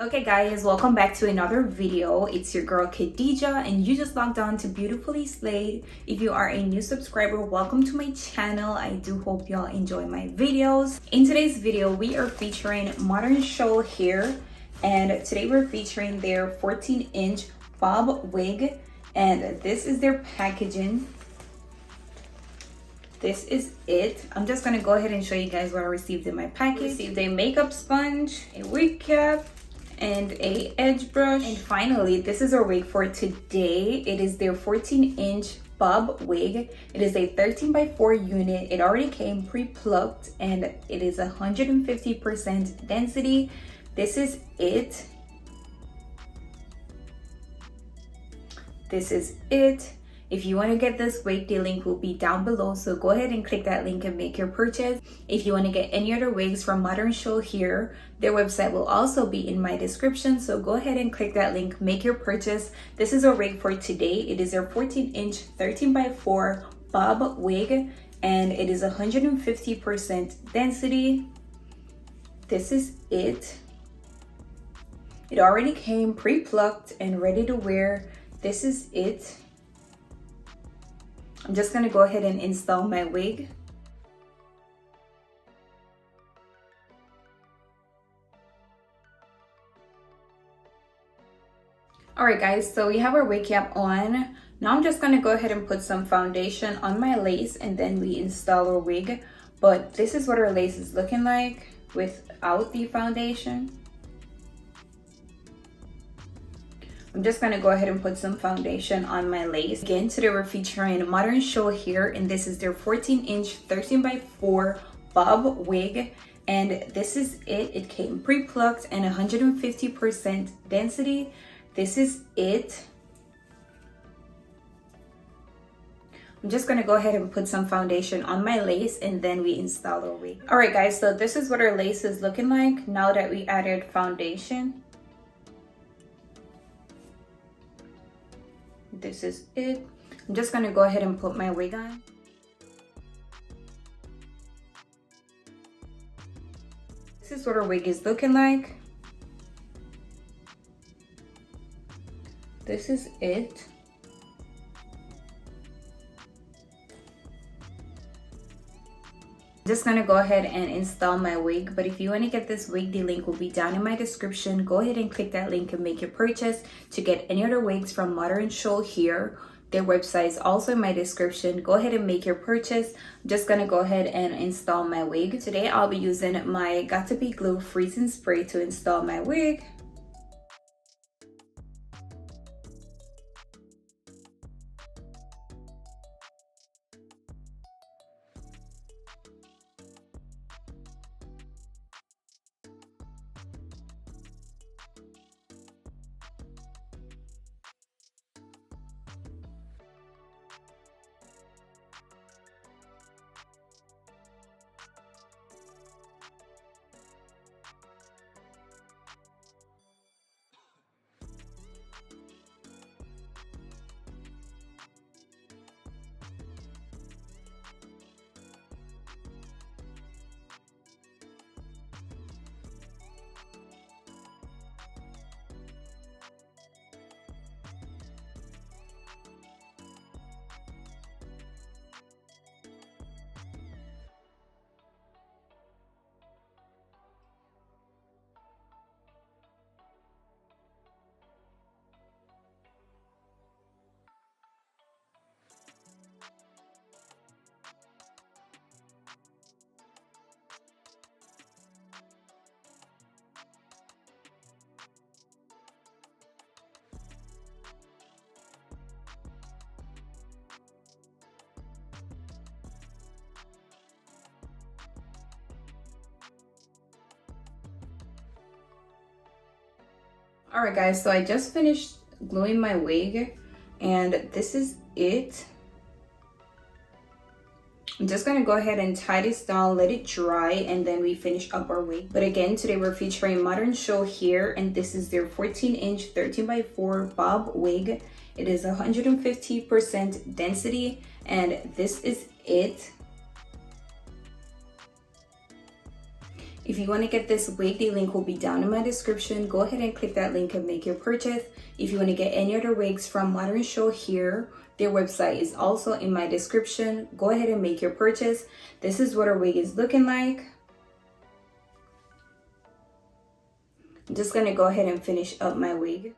Okay guys, welcome back to another video. It's your girl Khadija and you just logged on to Beautifully Slayed. If you are a new subscriber, welcome to my channel. I do hope y'all enjoy my videos. In today's video, we are featuring Modern Show hair, and today we're featuring their 14-inch bob wig, and this is their packaging. This is it. I'm just gonna go ahead and show you guys what I received in my package. I received a makeup sponge, a wig cap, and a edge brush. And finally, this is our wig for today. It is their 14-inch bob wig. It is a 13 by 4 unit. It already came pre-plucked and it is 150% density. This is it. This is it. If you want to get this wig, the link will be down below, so go ahead and click that link and make your purchase. If you want to get any other wigs from Modern Show here, their website will also be in my description, so go ahead and click that link, make your purchase. This is our wig for today. It is their 14-inch 13 by 4 bob wig, and it is 150% density. This is it. It already came pre-plucked and ready to wear. This is it. I'm just gonna go ahead and install my wig. Alright guys, so we have our wig cap on. Now I'm just gonna go ahead and put some foundation on my lace and then we install our wig. But this is what our lace is looking like without the foundation. I'm just gonna go ahead and put some foundation on my lace. Again, today we're featuring Modern Show here, and this is their 14-inch 13 by 4 bob wig, and this is it. It came pre-plucked and 150% density. This is it. I'm just gonna go ahead and put some foundation on my lace and then we install our wig. All right guys, so this is what our lace is looking like now that we added foundation. This is it. I'm just gonna go ahead and put my wig on. This is what our wig is looking like. This is it. Just gonna go ahead and install my wig, but if you want to get this wig, the link will be down in my description. Go ahead and click that link and make your purchase. To get any other wigs from Modern Show here, their website is also in my description. Go ahead and make your purchase. I'm just gonna go ahead and install my wig. Today I'll be using my Got to Be Glue freezing spray to install my wig. All right guys, so I just finished gluing my wig and this is it. I'm just gonna go ahead and tie this down, let it dry, and then we finish up our wig. But again, today we're featuring Modern Show here, and this is their 14-inch 13 by 4 bob wig. It is 150% density, and this is it. If you want to get this wig, the link will be down in my description. Go ahead and click that link and make your purchase. If you want to get any other wigs from Modern Show here, their website is also in my description. Go ahead and make your purchase. This is what our wig is looking like. I'm just going to go ahead and finish up my wig.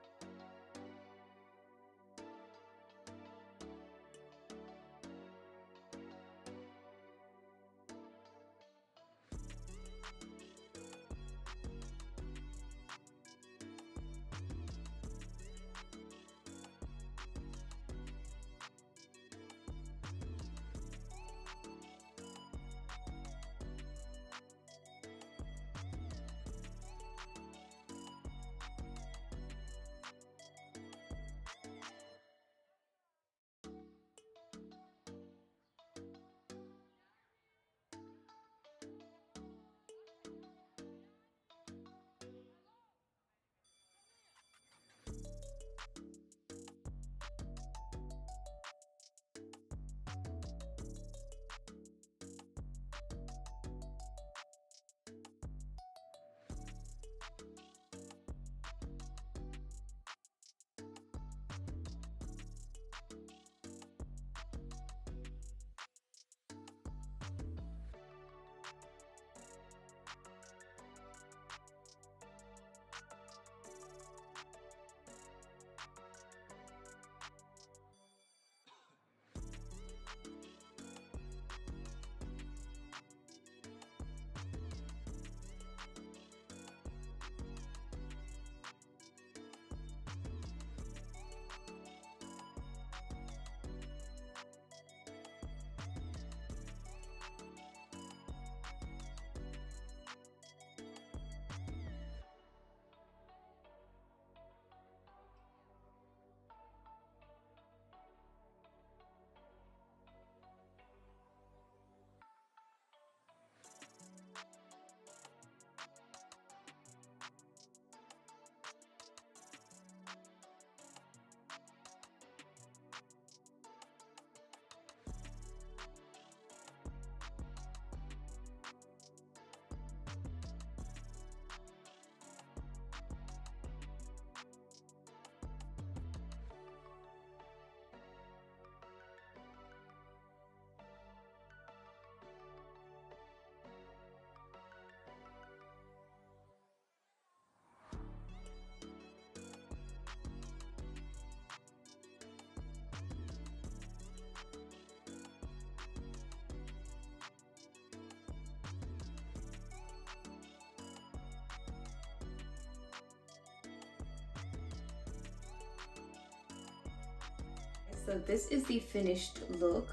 So this is the finished look.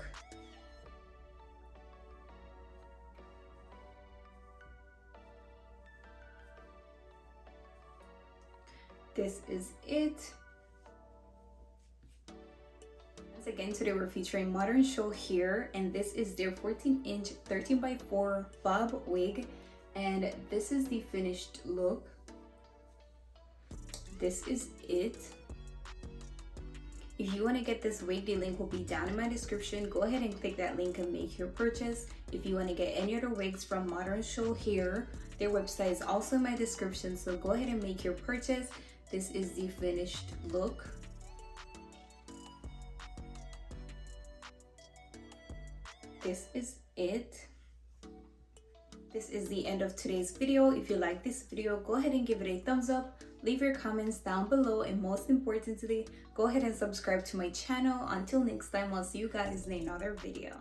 This is it. Once again, today we're featuring Modern Show here, and this is their 14-inch 13x4 bob wig, and this is the finished look. This is it. If you want to get this wig, the link will be down in my description. Go ahead and click that link and make your purchase. If you want to get any other wigs from Modern Show here, their website is also in my description, so go ahead and make your purchase. This is the finished look. This is it. This is the end of today's video. If you like this video, go ahead and give it a thumbs up. Leave your comments down below, and most importantly, go ahead and subscribe to my channel. Until next time, I'll see you guys in another video.